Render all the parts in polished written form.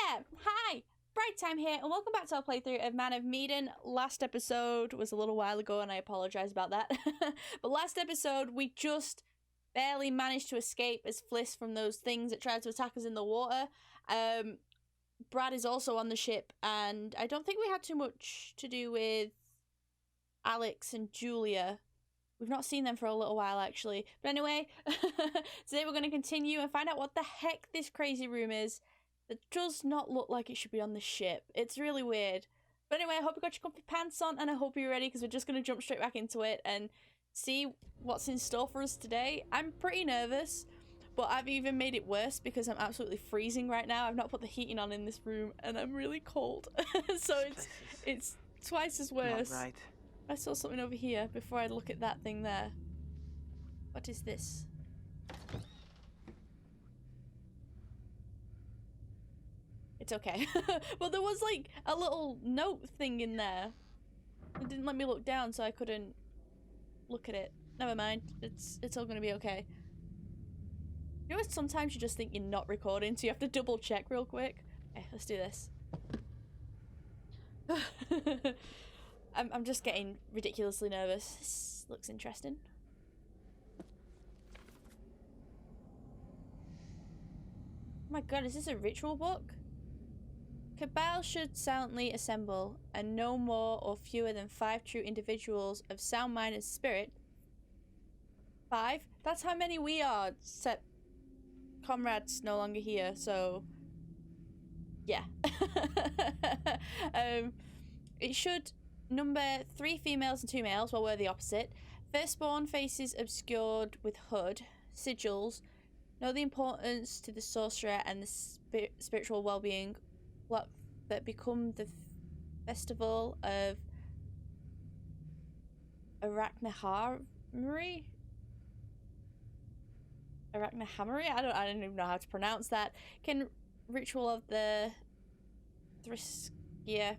there! Hi! Bright Time here, and welcome back to our playthrough of Man of Medan. Last episode was a little while ago, and I apologise about that. But last episode, we just barely managed to escape as Fliss from those things that tried to attack us in the water. Brad is also on the ship, and I don't think we had too much to do with Alex and Julia. We've not seen them for a little while, actually. But anyway, today we're going to continue and find out what the heck this crazy room is that does not look like it should be on the ship. It's really weird. But anyway, I hope you got your comfy pants on, and I hope you're ready, because we're just going to jump straight back into it and see what's in store for us today. I'm pretty nervous, but I've even made it worse because I'm absolutely freezing right now. I've not put the heating on in this room, and I'm really cold. So it's twice as worse. Not right. I saw something over here before I look at that thing there. What is this? It's okay. Well, there was like a little note thing in there. It didn't let me look down, so I couldn't look at it. Never mind. It's all gonna be okay. You know, sometimes you just think you're not recording, so you have to double check real quick. Okay, let's do this. I'm just getting ridiculously nervous. This looks interesting. Oh my god, is this a ritual book? Cabal should silently assemble, and no more or fewer than 5 true individuals of sound mind and spirit. 5? That's how many we are, except comrades no longer here, so yeah. It should number 3 females and 2 males, while we're the opposite. Firstborn faces obscured with hood, sigils. Know the importance to the sorcerer and the spiritual well-being. What that become the festival of Arachnahammery? Arachnahammery? I don't even know how to pronounce that. Can ritual of the Thriskia.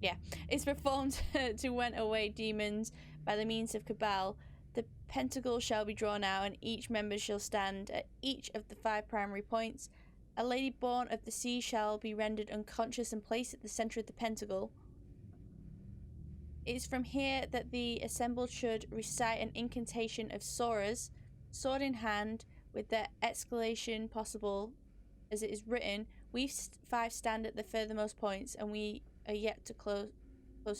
Yeah, it's performed to went away demons by the means of Cabal. The pentacle shall be drawn out, and each member shall stand at each of the 5 primary points. A lady born of the sea shall be rendered unconscious and placed at the centre of the pentacle. It is from here that the assembled should recite an incantation of Sora's, sword in hand, with the escalation possible as it is written. We 5 stand at the furthermost points, and we are yet to close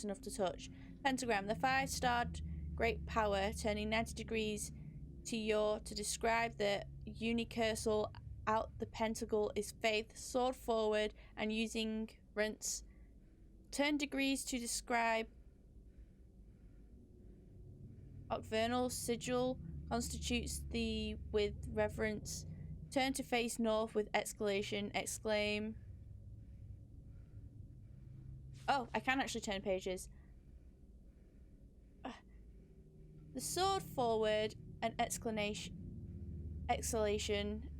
enough to touch. Pentagram, the 5-starred great power, turning 90 degrees to describe the unicursal out the pentacle is faith, sword forward, and using rinse. Turn degrees to describe octavernal sigil constitutes the with reverence. Turn to face north with escalation, exclaim. Oh, I can actually turn pages. The sword forward and exhalation,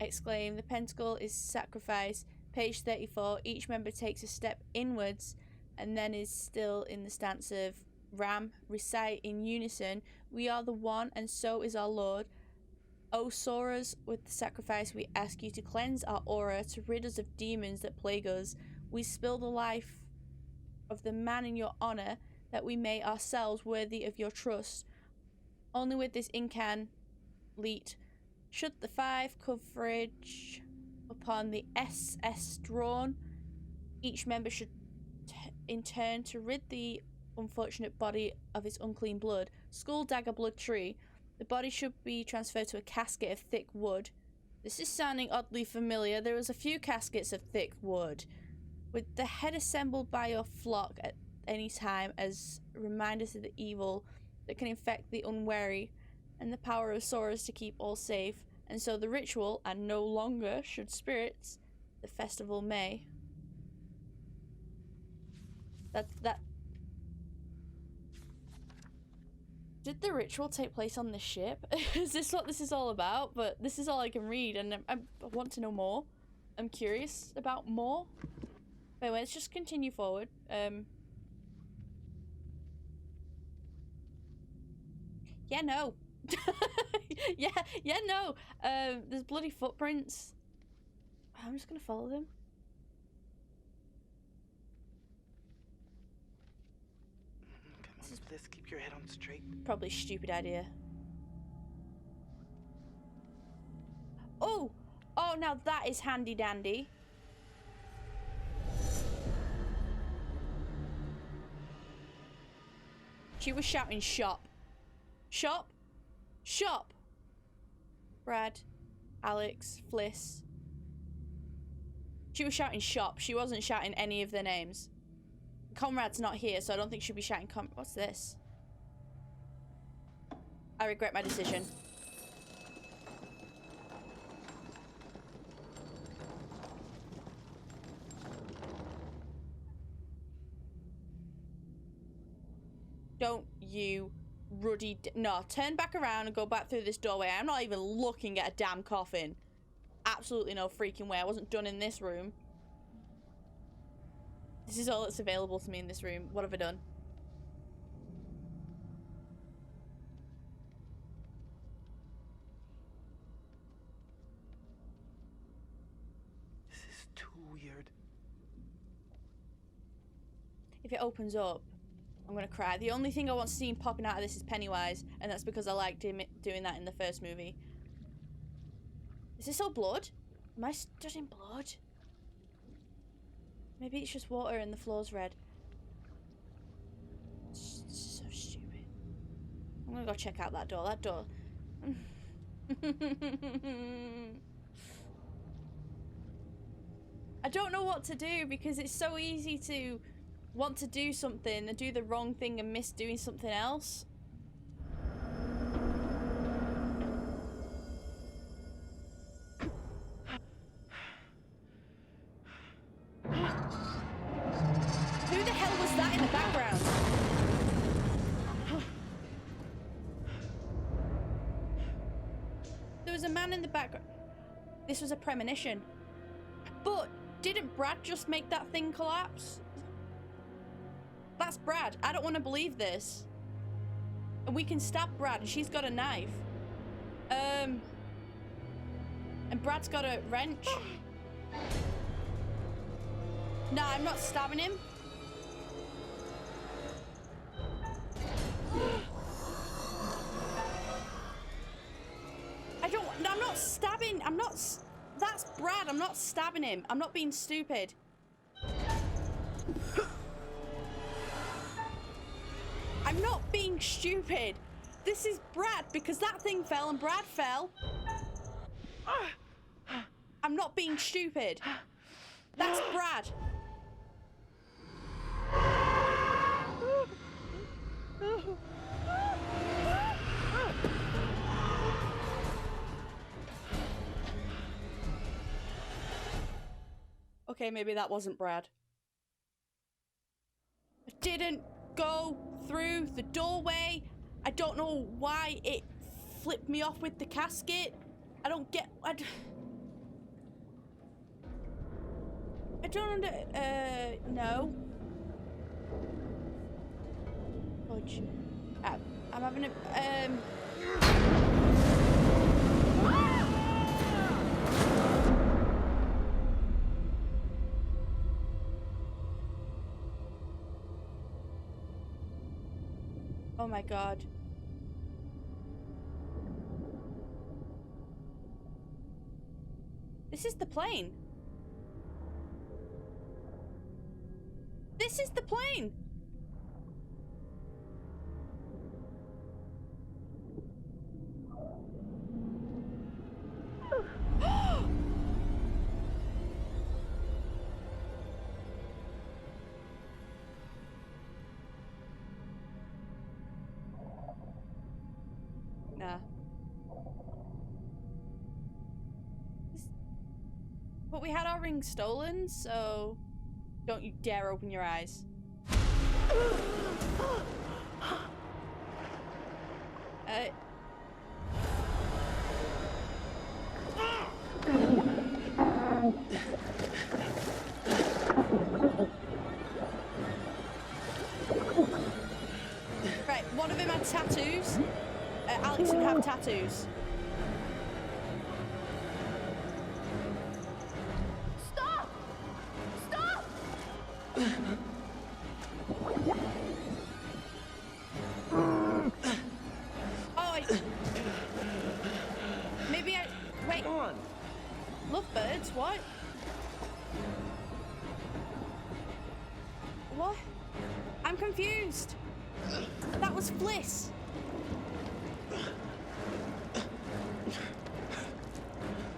exclaim. The pentacle is sacrifice. Page 34. Each member takes a step inwards and then is still in the stance of Ram. Recite in unison. We are the one, and so is our Lord. O Soras, with the sacrifice we ask you to cleanse our aura, to rid us of demons that plague us. We spill the life of the man in your honor, that we may ourselves worthy of your trust. Only with this incan-leet should the 5 coverage upon the SS drawn. Each member should in turn to rid the unfortunate body of its unclean blood. Skull dagger blood tree. The body should be transferred to a casket of thick wood. This is sounding oddly familiar. There was a few caskets of thick wood. With the head assembled by your flock at any time as reminders of the evil that can infect the unwary, and the power of Soras to keep all safe, and so the ritual, and no longer should spirits, the festival may. That. Did the ritual take place on the ship? Is this what this is all about? But this is all I can read, and I want to know more. I'm curious about more. Anyway, let's just continue forward. Yeah, no. yeah, no. There's bloody footprints. I'm just gonna follow them. Come on, Bliss, keep your head on straight. Probably a stupid idea. Oh! Oh, now that is handy dandy. She was shouting shop. Shop? Shop! Brad, Alex, Fliss. She was shouting shop. She wasn't shouting any of their names. Conrad's not here, so I don't think she'll be shouting What's this? I regret my decision. Don't you ruddy... No, turn back around and go back through this doorway. I'm not even looking at a damn coffin. Absolutely no freaking way. I wasn't done in this room. This is all that's available to me in this room. What have I done? This is too weird. If it opens up, I'm gonna cry. The only thing I want to see popping out of this is Pennywise, and that's because I liked him doing that in the first movie. Is this all blood? Am I stood in blood? Maybe it's just water and the floor's red. This is so stupid. I'm gonna go check out that door. That door. I don't know what to do because it's so easy to want to do something and do the wrong thing and miss doing something else. Who the hell was that in the background? There was a man in the background. This was a premonition. But didn't Brad just make that thing collapse? That's Brad. I don't want to believe this. And we can stab Brad and she's got a knife. And Brad's got a wrench. Nah, I'm not stabbing him. I'm not stabbing. That's Brad. I'm not stabbing him. I'm not being stupid. I'm not being stupid. This is Brad because that thing fell and Brad fell. I'm not being stupid. That's Brad. Okay, maybe that wasn't Brad. I didn't go through the doorway. I don't know why it flipped me off with the casket. I don't get... I don't no. Fudge. I'm having a, Oh my god. This is the plane. This is the plane. Nah. But we had our ring stolen, so don't you dare open your eyes. Right, one of them had tattoos. Alex didn't have tattoos. Maybe I... Wait. Come on. Lovebirds? What? What? I'm confused. That was Fliss.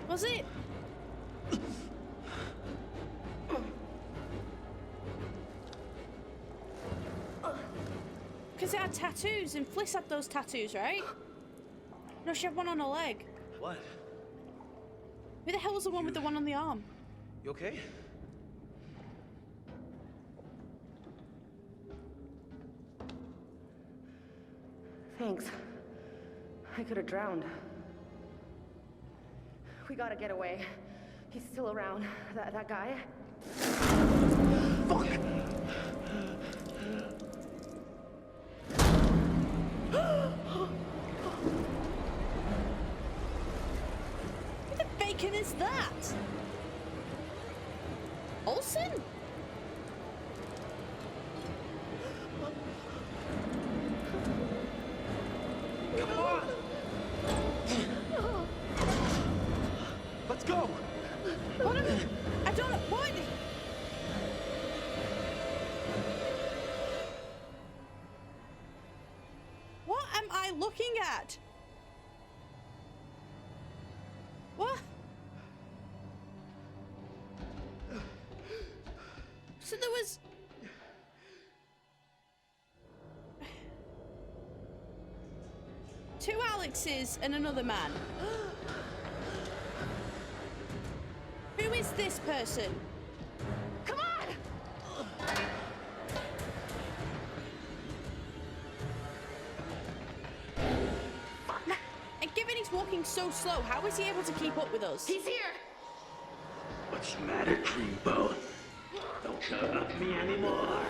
Was it? Because it had tattoos, and Fliss had those tattoos, right? No, she had one on her leg. What? Who the hell was the one with the one on the arm? You okay? Thanks. I could have drowned. We gotta get away. He's still around. That guy. Fuck! Who the bacon is that? Olsen? Come on! Let's go! What am I don't know. What? What am I looking at? What? So there was... two Alexes and another man. Who is this person? Come on! And given he's walking so slow, how is he able to keep up with us? He's here! What's the matter, Dreamboat? Don't hurt me anymore.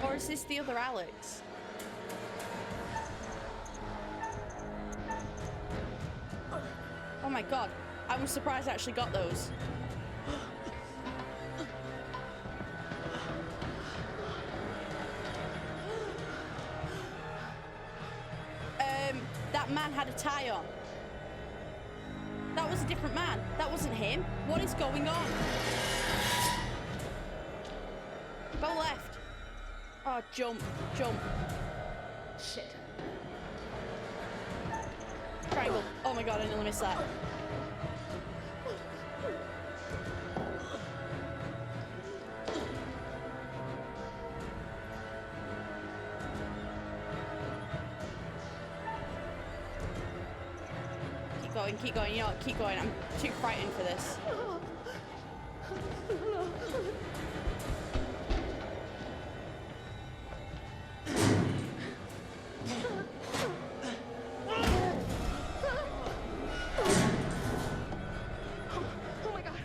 Or is this the other Alex? Oh my god, I was surprised I actually got those. That man had a tie on. That was a different man. That wasn't him. What is going on? Go left. Oh, jump, jump. Shit. Triangle. Oh my god, I nearly missed that. Keep going, you know what, keep going. I'm too frightened for this.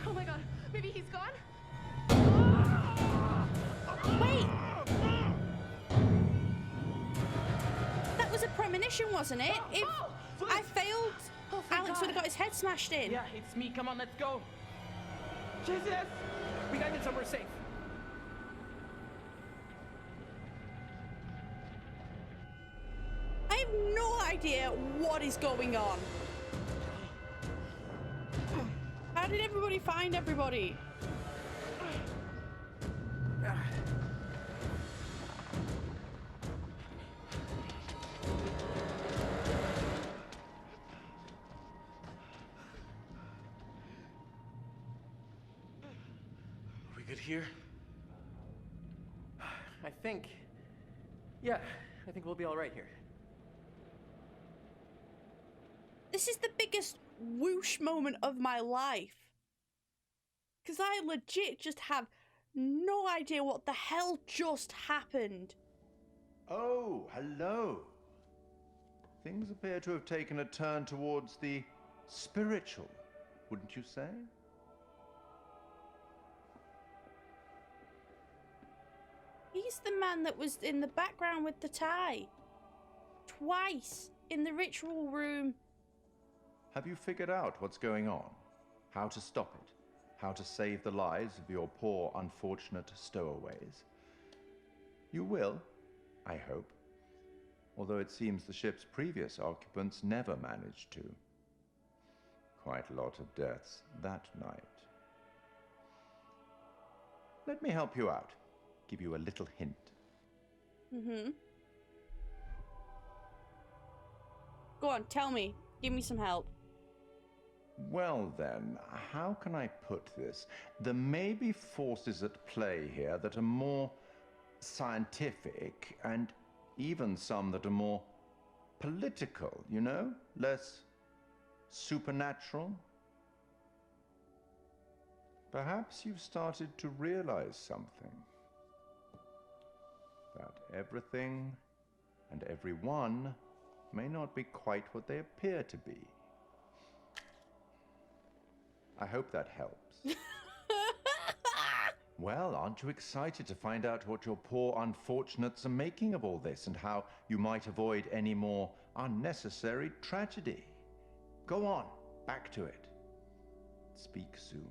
Oh my god, maybe he's gone? Wait! That was a premonition, wasn't it? If I failed, Alex would have got his head smashed in. Yeah, it's me. Come on, let's go. Jesus! We gotta get somewhere safe. I have no idea what is going on. How did everybody find everybody? We good here? I think... Yeah, I think we'll be all right here. This is the biggest whoosh moment of my life. Because I legit just have no idea what the hell just happened. Oh, hello. Things appear to have taken a turn towards the spiritual, wouldn't you say? He's the man that was in the background with the tie. Twice in the ritual room. Have you figured out what's going on? How to stop it? how to save the lives of your poor, unfortunate stowaways. You will, I hope, although it seems the ship's previous occupants never managed to. Quite a lot of deaths that night. Let me help you out, give you a little hint. Go on, tell me. Give me some help. Well then, how can I put this? There may be forces at play here that are more scientific, and even some that are more political, you know? Less supernatural. Perhaps you've started to realize something. That everything and everyone may not be quite what they appear to be. I hope that helps. Well, aren't you excited to find out what your poor unfortunates are making of all this and how you might avoid any more unnecessary tragedy? Go on, back to it. Speak soon.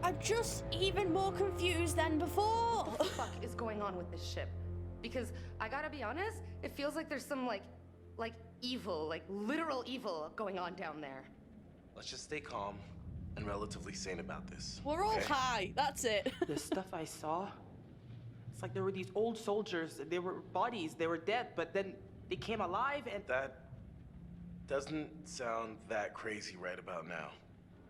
I'm just even more confused than before. What the fuck is going on with this ship? Because I gotta be honest, it feels like there's some like evil, like literal evil going on down there. Let's just stay calm and relatively sane about this. We're all okay? high, that's it. The stuff I saw, it's like there were these old soldiers. They were bodies. They were dead, but then they came alive and... That doesn't sound that crazy right about now.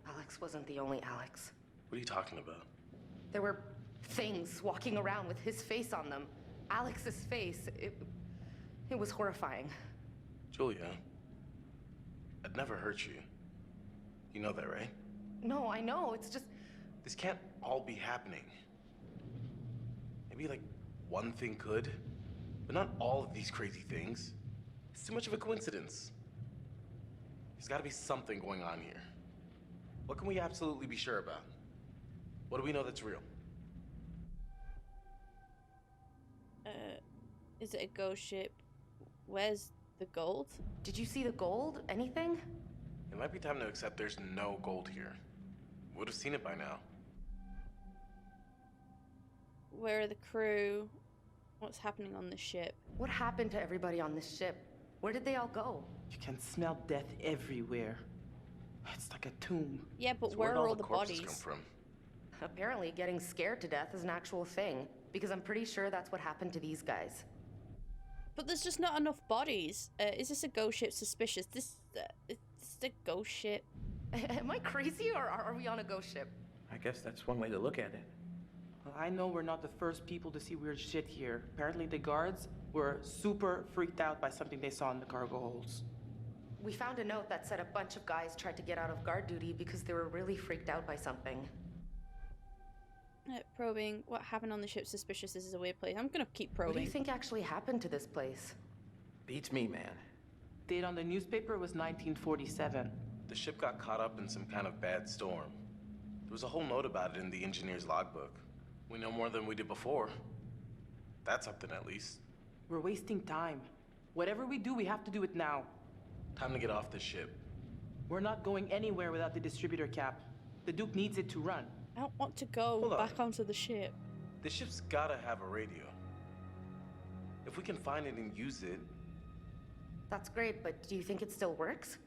Alex wasn't the only Alex. What are you talking about? There were things walking around with his face on them. Alex's face. It was horrifying. Julia, I'd never hurt you. You know that, right? No, I know. It's just... This can't all be happening. Maybe like one thing could, but not all of these crazy things. It's too much of a coincidence. There's gotta be something going on here. What can we absolutely be sure about? What do we know that's real? Is it a ghost ship? Where's the gold? Did you see the gold? Anything? It might be time to accept there's no gold here. Would have seen it by now. Where are the crew? What's happening on the ship? What happened to everybody on this ship? Where did they all go? You can smell death everywhere. It's like a tomb. Yeah, but So where where'd are all the the corpses bodies? come from? Apparently getting scared to death is an actual thing, because I'm pretty sure that's what happened to these guys. But there's just not enough bodies. Is this a ghost ship? Suspicious. This is a ghost ship. Am I crazy, or are we on a ghost ship? I guess that's one way to look at it. Well, I know we're not the first people to see weird shit here. Apparently the guards were super freaked out by something they saw in the cargo holds. We found a note that said a bunch of guys tried to get out of guard duty because they were really freaked out by something. Probing. What happened on the ship? Suspicious. This is a weird place. I'm gonna keep What do probing. you think actually happened to this place? Beats me, man. Date on the newspaper was 1947. The ship got caught up in some kind of bad storm. There was a whole note about it in the engineer's logbook. We know more than we did before. That's something at least. We're wasting time. Whatever we do, we have to do it now. Time to get off the ship. We're not going anywhere without the distributor cap. The Duke needs it to run. I don't want to go Hold on. back onto the ship. The ship's gotta have a radio. If we can find it and use it, That's great, but do you think it still works?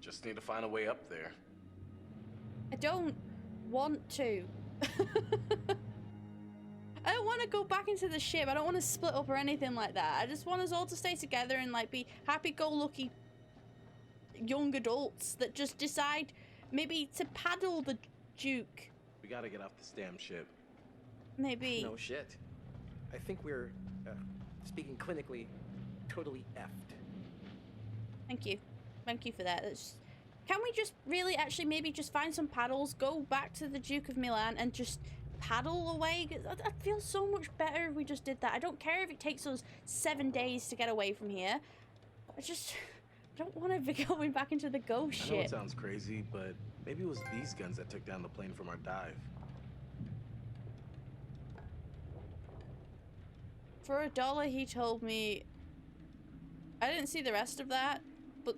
just need to find a way up there. I don't want to. I don't want to go back into the ship. I don't want to split up or anything like that. I just want us all to stay together and like be happy-go-lucky young adults that just decide maybe to paddle the Duke. We gotta get off this damn ship. Maybe. No shit. I think we're, speaking clinically, totally effed. Thank you. Thank you for that. Can we just really actually maybe just find some paddles, go back to the Duke of Milan and just paddle away? I'd feel so much better if we just did that. I don't care if it takes us 7 days to get away from here. I don't want to be going back into the ghost I know it ship. sounds crazy, but maybe it was these guns that took down the plane from our dive. For $1, he told me... I didn't see the rest of that, but...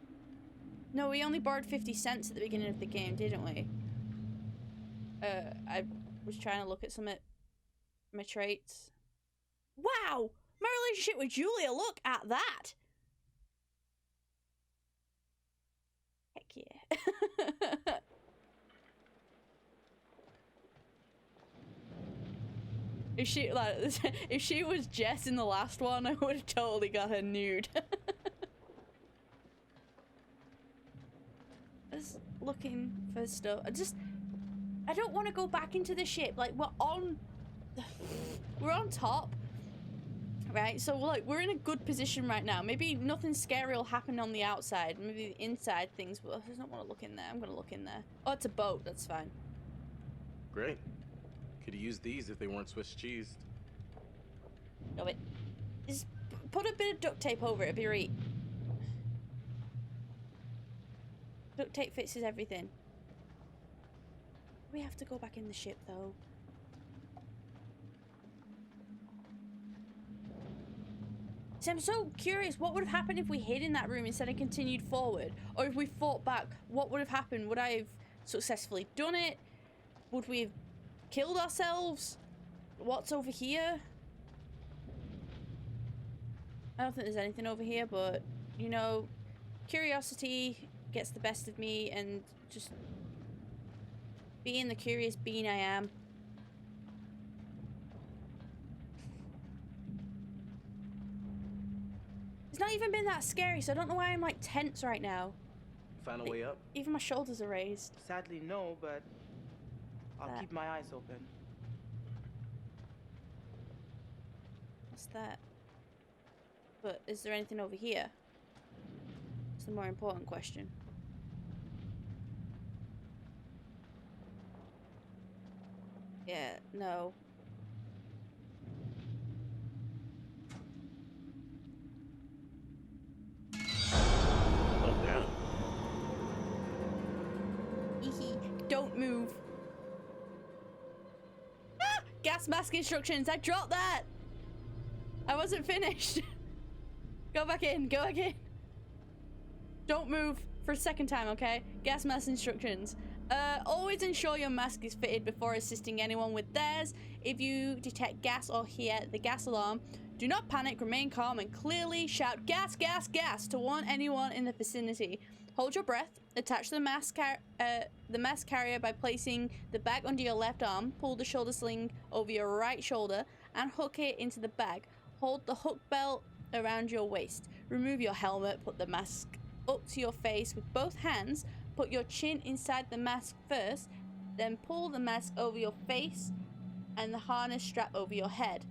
No, we only borrowed 50 cents at the beginning of the game, didn't we? I was trying to look at some of my traits. Wow! My relationship with Julia, look at that! Heck yeah. If she like, if she was Jess in the last one, I would have totally got her nude. Just looking for stuff. I don't want to go back into the ship. Like we're on top, right? So we're in a good position right now. Maybe nothing scary will happen on the outside. Maybe the inside things. Well, I don't want to look in there. I'm gonna look in there. Oh, it's a boat. That's fine. Great. Could have used these if they weren't Swiss cheesed. No, wait. Just put a bit of duct tape over it. It'll be right. Duct tape fixes everything. We have to go back in the ship, though. So I'm so curious, what would have happened if we hid in that room instead of continued forward? Or if we fought back, what would have happened? Would I have successfully done it? Would we have killed ourselves? What's over here? I don't think there's anything over here, but, you know, curiosity gets the best of me, and just being the curious being I am. It's not even been that scary, so I don't know why I'm like tense right now. Find a way up? Even my shoulders are raised. Sadly, no, but I'll keep my eyes open. What's that? But is there anything over here? It's the more important question. Yeah, no. Oh, damn. Don't move. Ah! Gas mask instructions. I dropped that. I wasn't finished. Go back in. Go back in. Don't move for a second time, okay? Gas mask instructions. Always ensure your mask is fitted before assisting anyone with theirs. If you detect gas or hear the gas alarm, do not panic, remain calm, and clearly shout gas, gas, gas to warn anyone in the vicinity. Hold your breath. Attach the mask carrier by placing the bag under your left arm. Pull the shoulder sling over your right shoulder and hook it into the bag. Hold the hook belt around your waist. Remove your helmet. Put the mask up to your face with both hands. Put your chin inside the mask first, then pull the mask over your face and the harness strap over your head.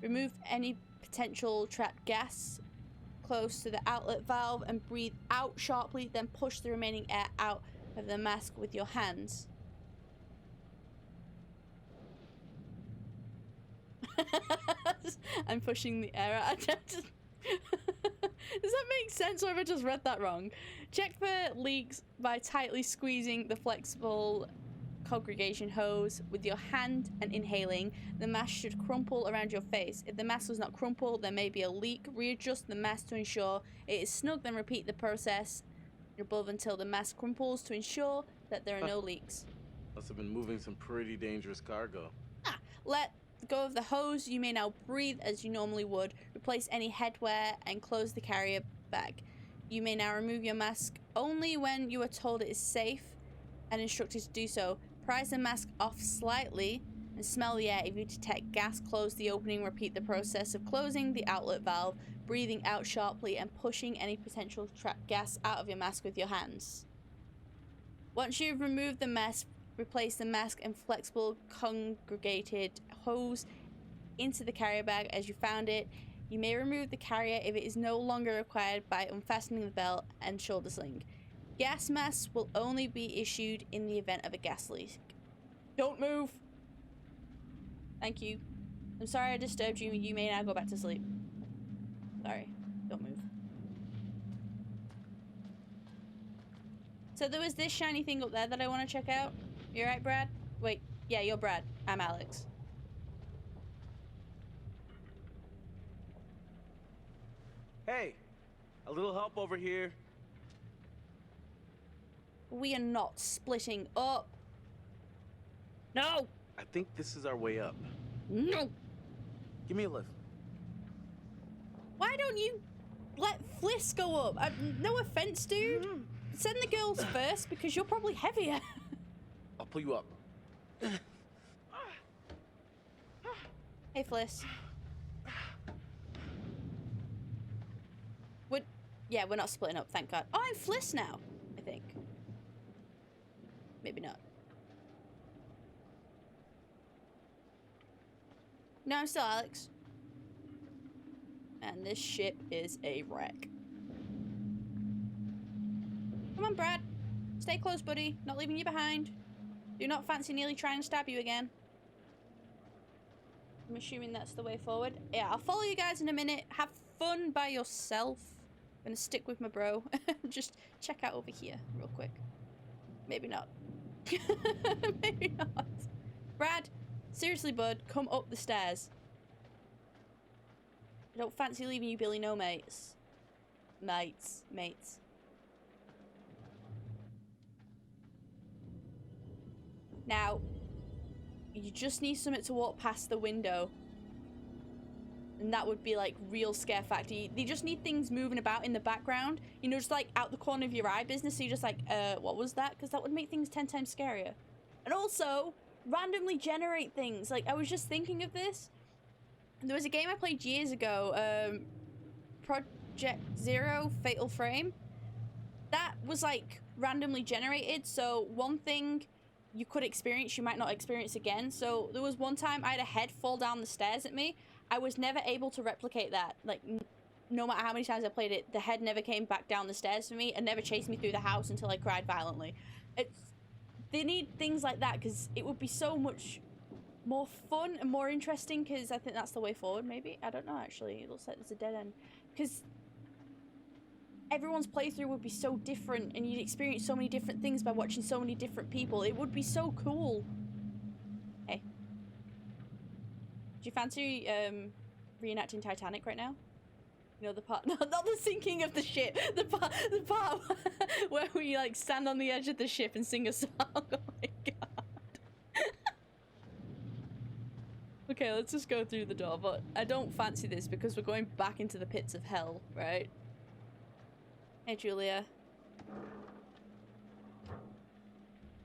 Remove any potential trapped gas close to the outlet valve and breathe out sharply, then push the remaining air out of the mask with your hands. I'm pushing the air out. Does that make sense, or have I just read that wrong? Check for leaks by tightly squeezing the flexible congregation hose with your hand and inhaling. The mask should crumple around your face. If the mask does not crumple, there may be a leak. Readjust the mask to ensure it is snug, then repeat the process above until the mask crumples to ensure that there are no leaks. Must have been moving some pretty dangerous cargo. Let go of the hose. You may now breathe as you normally would. Replace any headwear and close the carrier bag. You may now remove your mask only when you are told it is safe and instructed to do so. Prise the mask off slightly and smell the air. If you detect gas, close the opening. Repeat the process of closing the outlet valve, breathing out sharply and pushing any potential trapped gas out of your mask with your hands. Once you've removed the mask, replace the mask and flexible congregated hose into the carrier bag as you found it. You may remove the carrier if it is no longer required by unfastening the belt and shoulder sling. Gas masks will only be issued in the event of a gas leak. Don't move. Thank you. I'm sorry I disturbed you. You may now go back to sleep. Sorry. Don't move. So there was this shiny thing up there that I want to check out. You alright, Brad? Wait. Yeah, you're Brad. I'm Alex. Hey, a little help over here. We are not splitting up. No! I think this is our way up. No! Give me a lift. Why don't you let Fliss go up? No offense, dude. Send the girls first because you're probably heavier. I'll pull you up. Hey, Fliss. Yeah, we're not splitting up, thank God. Oh, I'm Fliss now, I think. Maybe not. No, I'm still Alex. And this ship is a wreck. Come on, Brad. Stay close, buddy. Not leaving you behind. Do not fancy nearly trying to stab you again. I'm assuming that's the way forward. Yeah, I'll follow you guys in a minute. Have fun by yourself. I'm gonna stick with my bro. Just check out over here real quick. Maybe not. Maybe not. Brad, seriously, bud, come up the stairs. I don't fancy leaving you, Billy. No, mates. Mates. Now, you just need something to walk past the window. And that would be like real scare factor. They just need things moving about in the background. You know, just like out the corner of your eye business. So you're just like, what was that? Because that would make things 10 times scarier. And also, randomly generate things. Like, I was just thinking of this. There was a game I played years ago. Project Zero Fatal Frame. That was like randomly generated. So one thing you could experience, you might not experience again. So there was one time I had a head fall down the stairs at me. I was never able to replicate that. Like, no matter how many times I played it, the head never came back down the stairs for me and never chased me through the house until I cried violently. They need things like that because it would be so much more fun and more interesting because I think that's the way forward, maybe. I don't know, actually. It looks like there's a dead end. Because everyone's playthrough would be so different and you'd experience so many different things by watching so many different people. It would be so cool. Hey. Do you fancy reenacting Titanic right now? You know, the part, not the sinking of the ship, the part where we like stand on the edge of the ship and sing a song. Oh my god. Okay, let's just go through the door, but I don't fancy this because we're going back into the pits of hell, right? Hey, Julia.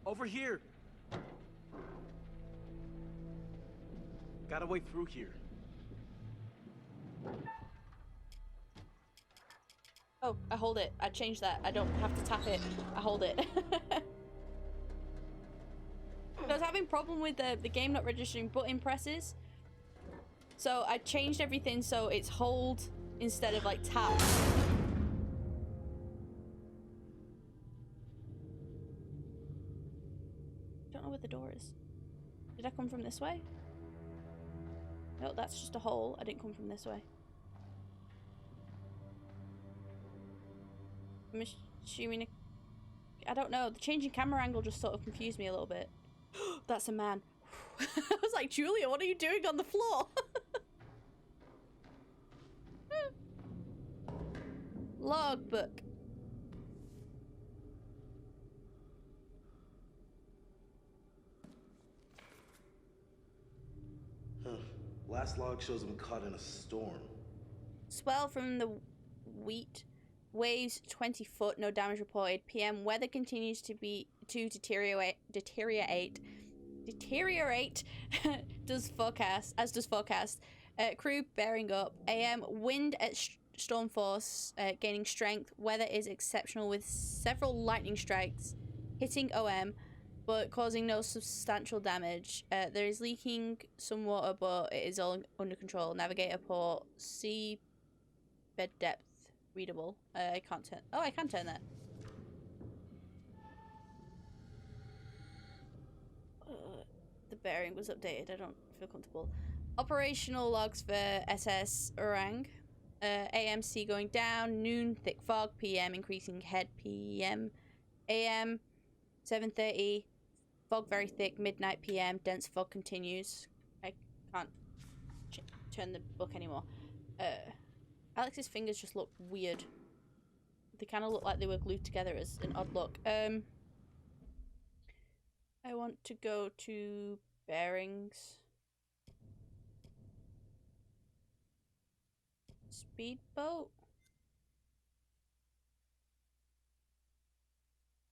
Over here. Got a way through here. Oh, I hold it. I changed that. I don't have to tap it. I hold it. I was having a problem with the game not registering button presses. So I changed everything so it's hold instead of like tap. Don't know where the door is. Did I come from this way? No, that's just a hole. I didn't come from this way. I'm assuming... I don't know. The changing camera angle just sort of confused me a little bit. That's a man. I was like, Julia, what are you doing on the floor? Logbook. Last log shows him caught in a storm. Swell from the wheat. Waves 20 foot. No damage reported. PM. Weather continues to deteriorate. Does forecast. As does forecast. Crew bearing up. AM. Wind at storm force. Gaining strength. Weather is exceptional with several lightning strikes hitting OM, but causing no substantial damage. There is leaking some water, but it is all under control. Navigator port. Sea bed depth. Readable. I can't turn... Oh, I can turn that. The bearing was updated. I don't feel comfortable. Operational logs for SS Orang. AMC going down. Noon, thick fog. PM, increasing head. PM. AM, 7:30. Fog very thick. Midnight PM. Dense fog continues. I can't turn the book anymore. Alex's fingers just look weird. They kind of look like they were glued together as an odd look. I want to go to bearings. Speedboat?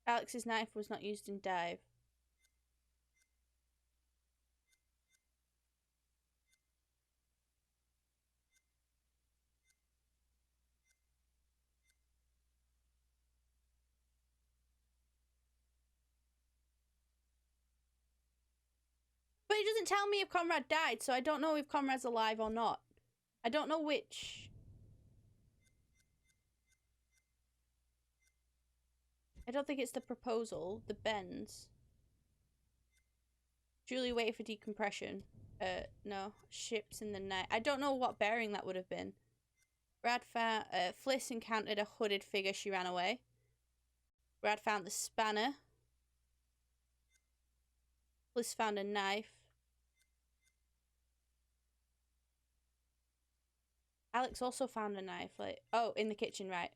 Alex's knife was not used in dive. But it doesn't tell me if Conrad died, so I don't know if Conrad's alive or not. I don't know which. I don't think it's the proposal, the bends. Julie waited for decompression. No. Ships in the night. I don't know what bearing that would have been. Brad found, Fliss encountered a hooded figure. She ran away. Brad found the spanner. Fliss found a knife. Alex also found a knife. Like, oh, in the kitchen, right.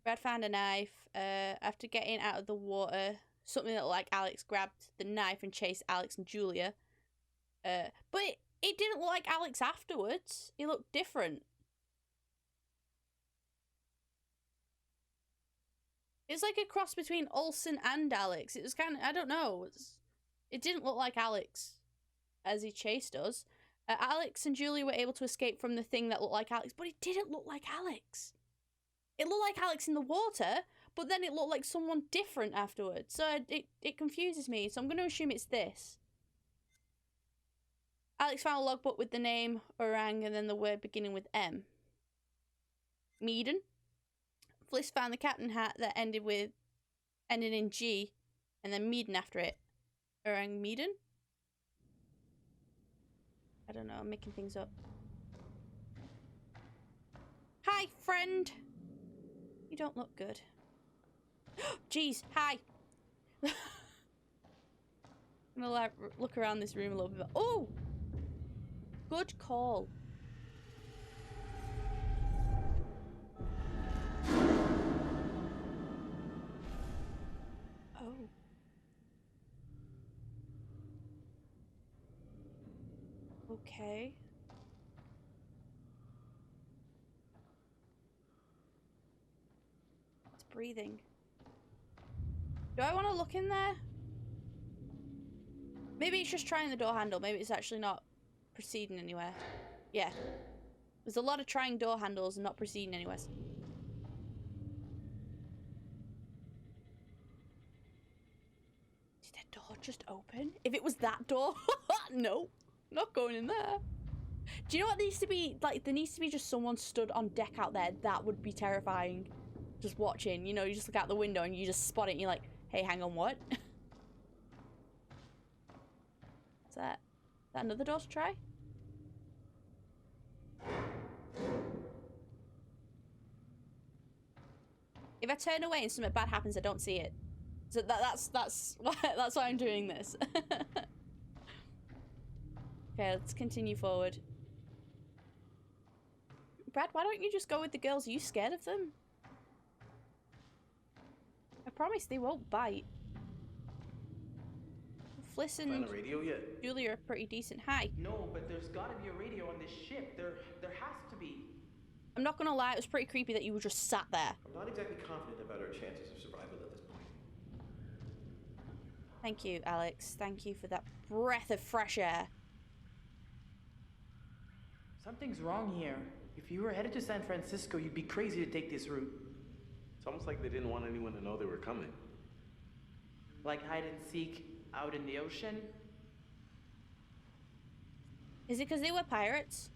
Brad found a knife. After getting out of the water, something that looked like Alex grabbed the knife and chased Alex and Julia. But it didn't look like Alex afterwards. He looked different. It's like a cross between Olsen and Alex. It was kind of, I don't know. It didn't look like Alex as he chased us. Alex and Julie were able to escape from the thing that looked like Alex, but it didn't look like Alex. It looked like Alex in the water, but then it looked like someone different afterwards. So it confuses me, so I'm going to assume it's this. Alex found a logbook with the name Orang and then the word beginning with M. Medan. Fliss found the captain hat that ended in G, and then Medan after it. Orang Medan? I don't know, I'm making things up. Hi, friend! You don't look good. Jeez, hi! I'm gonna like, look around this room a little bit. Oh! Good call. Oh. Okay. It's breathing. Do I want to look in there? Maybe it's just trying the door handle. Maybe it's actually not proceeding anywhere. Yeah. There's a lot of trying door handles and not proceeding anywhere. Did that door just open? If it was that door, no. Not going in there. Do you know what needs to be, like, there needs to be just someone stood on deck out there. That would be terrifying. Just watching, you know, you just look out the window and you just spot it and you're like, hey, hang on, what? Is that another door to try? If I turn away and something bad happens, I don't see it. So that's why I'm doing this. Okay, let's continue forward. Brad, why don't you just go with the girls? Are you scared of them? I promise they won't bite. Fliss and Find a radio yet? Julia are pretty decent. Hi. No, but there's gotta be a radio on this ship. There has to be. I'm not gonna lie, it was pretty creepy that you were just sat there. I'm not exactly confident about our chances of survival at this point. Thank you, Alex. Thank you for that breath of fresh air. Something's wrong here. If you were headed to San Francisco, you'd be crazy to take this route. It's almost like they didn't want anyone to know they were coming. Like hide and seek out in the ocean? Is it because they were pirates?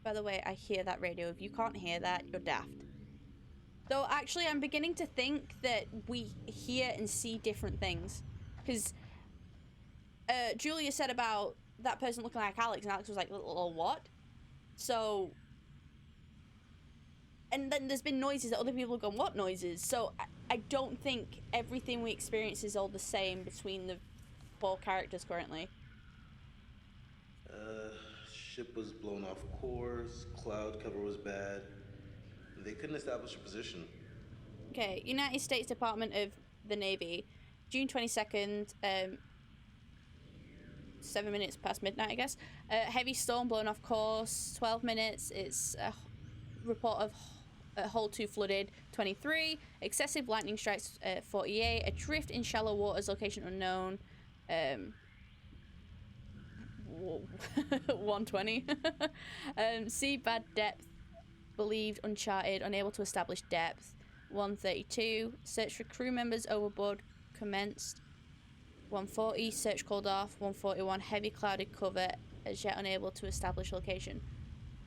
By the way, I hear that radio. If you can't hear that, you're daft. Though, actually, I'm beginning to think that we hear and see different things. Because Julia said about that person looking like Alex, and Alex was like, "Little what?" So, and then there's been noises that other people have gone, "What noises?" So I don't think everything we experience is all the same between the four characters currently. Ship was blown off course, cloud cover was bad. They couldn't establish a position. Okay, United States Department of the Navy, June 22nd, 7 minutes past midnight, I guess. Heavy storm blown off course, 12 minutes. It's a report of Hull 2 flooded, 23. Excessive lightning strikes, 48. A drift in shallow waters, location unknown. 120. Sea bad depth, believed Uncharted, unable to establish depth. 132. Search for crew members overboard commenced. 140. Search called off. 141. Heavy clouded cover, as yet unable to establish location.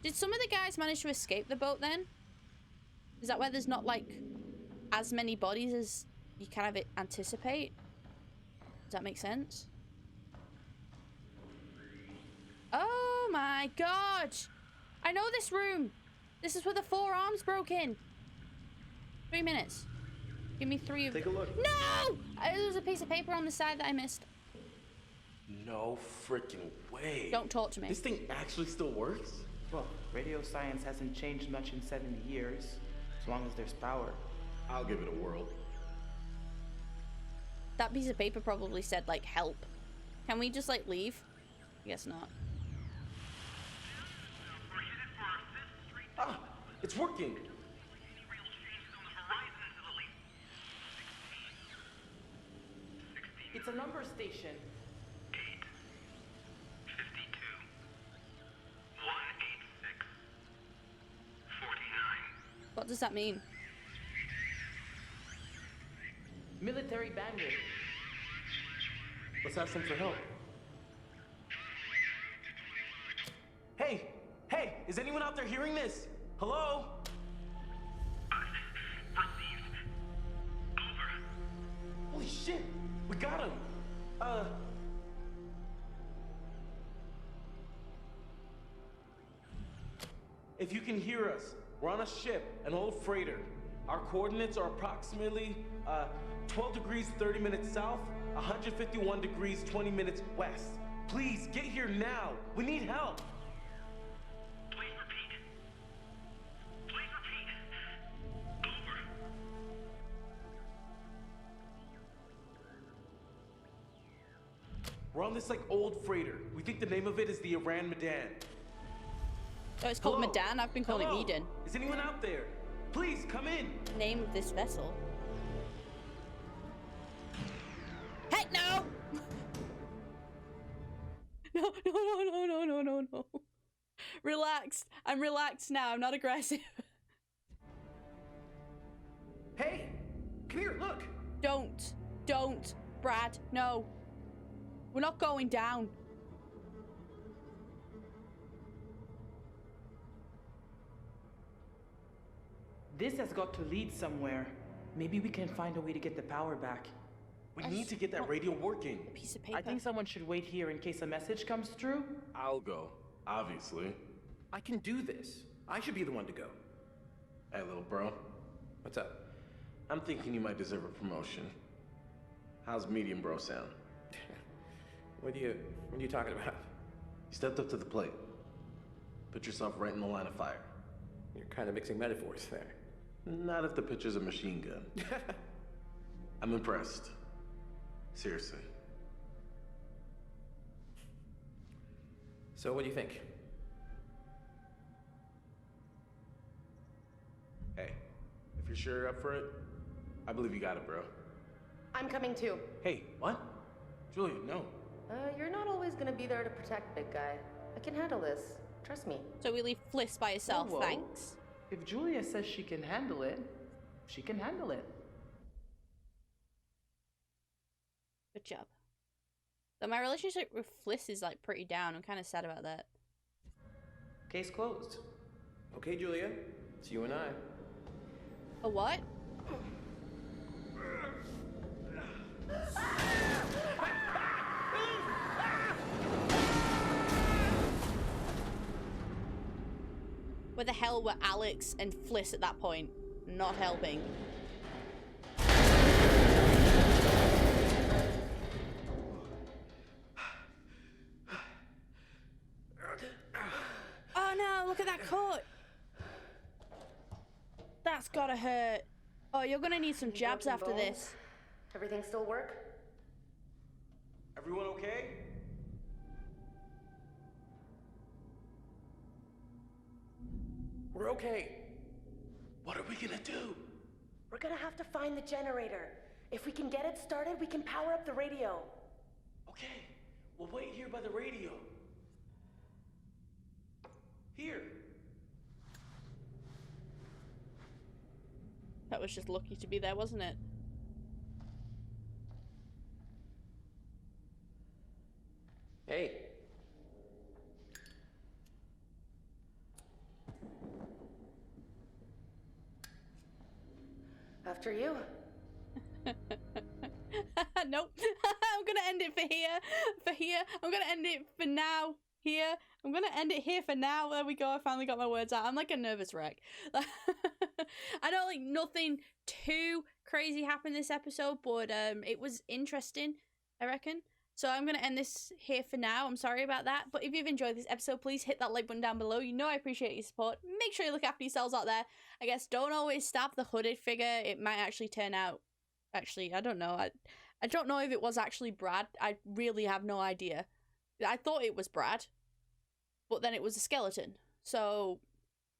Did some of the guys manage to escape the boat then? Is that why there's not like as many bodies as you kind of anticipate? Does that make sense? Oh my god! I know this room! This is where the 4 arms broke in. 3 minutes. Give me 3 of them. Take a look. No! There was a piece of paper on the side that I missed. No freaking way. Don't talk to me. This thing actually still works? Well, radio science hasn't changed much in 70 years, as long as there's power. I'll give it a whirl. That piece of paper probably said, like, help. Can we just, like, leave? I guess not. Ah, it's working. It's a number station. 186 What does that mean? Military bandit. Let's ask them for help. Hey! Hey! Is anyone out there hearing this? Hello? Received. Over. Holy shit! We got him! If you can hear us, we're on a ship, an old freighter. Our coordinates are approximately 12 degrees 30 minutes south, 151 degrees 20 minutes west. Please get here now. We need help. Please repeat. Please repeat. Over. We're on this like old freighter. We think the name of it is the Man Medan. Oh, it's called Hello? Medan. I've been calling Hello? it Eden. Is anyone out there? Please come in. Name of this vessel. Heck no! No, no, no, no, no, no, no, no. Relaxed. I'm relaxed now. I'm not aggressive. Hey! Come here, look! Don't, Brad. No. We're not going down. This has got to lead somewhere. Maybe we can find a way to get the power back. We need to get that radio working. A piece of paper. I think someone should wait here in case a message comes through. I'll go, obviously. I can do this. I should be the one to go. Hey, little bro. What's up? I'm thinking you might deserve a promotion. How's medium bro sound? What are you talking about? You stepped up to the plate. Put yourself right in the line of fire. You're kind of mixing metaphors there. Not if the picture's a machine gun. I'm impressed. Seriously. So what do you think? Hey, if you're sure you're up for it, I believe you got it, bro. I'm coming too. Hey, what? Julia, no. You're not always gonna be there to protect, big guy. I can handle this. Trust me. So we leave Fliss by herself, Whoa. thanks. If Julia says she can handle it, she can handle it. Good job. So my relationship with Fliss is like pretty down. I'm kind of sad about that. Case closed. Okay, Julia. It's you and I. A what? Where the hell were Alex and Fliss at that point? Not helping. Look at that cut. That's gotta hurt. Oh, you're gonna need some jabs broken after bones? this. Everything still work? Everyone okay? We're okay. What are we gonna do? We're gonna have to find the generator. If we can get it started, we can power up the radio. Okay, we'll wait here by the radio. Here. That was just lucky to be there, wasn't it? Hey. After you. Nope. I'm gonna end it for here. I'm gonna end it for now. Here. I'm gonna end it here for now. There we go. I finally got my words out. I'm like a nervous wreck. I don't like nothing too crazy happened this episode, but it was interesting, I reckon. So I'm gonna end this here for now. I'm sorry about that. But if you've enjoyed this episode, please hit that like button down below. You know I appreciate your support. Make sure you look after yourselves out there. I guess don't always stab the hooded figure. It might actually turn out. Actually, I don't know. I don't know if it was actually Brad. I really have no idea. I thought it was Brad, but then it was a skeleton. So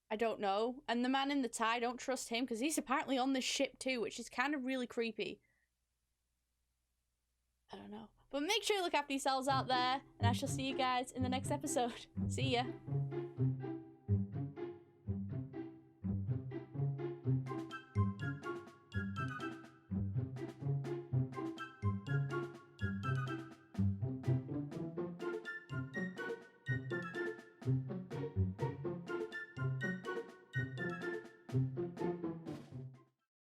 I don't know. And the man in the tie, don't trust him because he's apparently on this ship too, which is kind of really creepy. I don't know. But make sure you look after yourselves out there, and I shall see you guys in the next episode. See ya.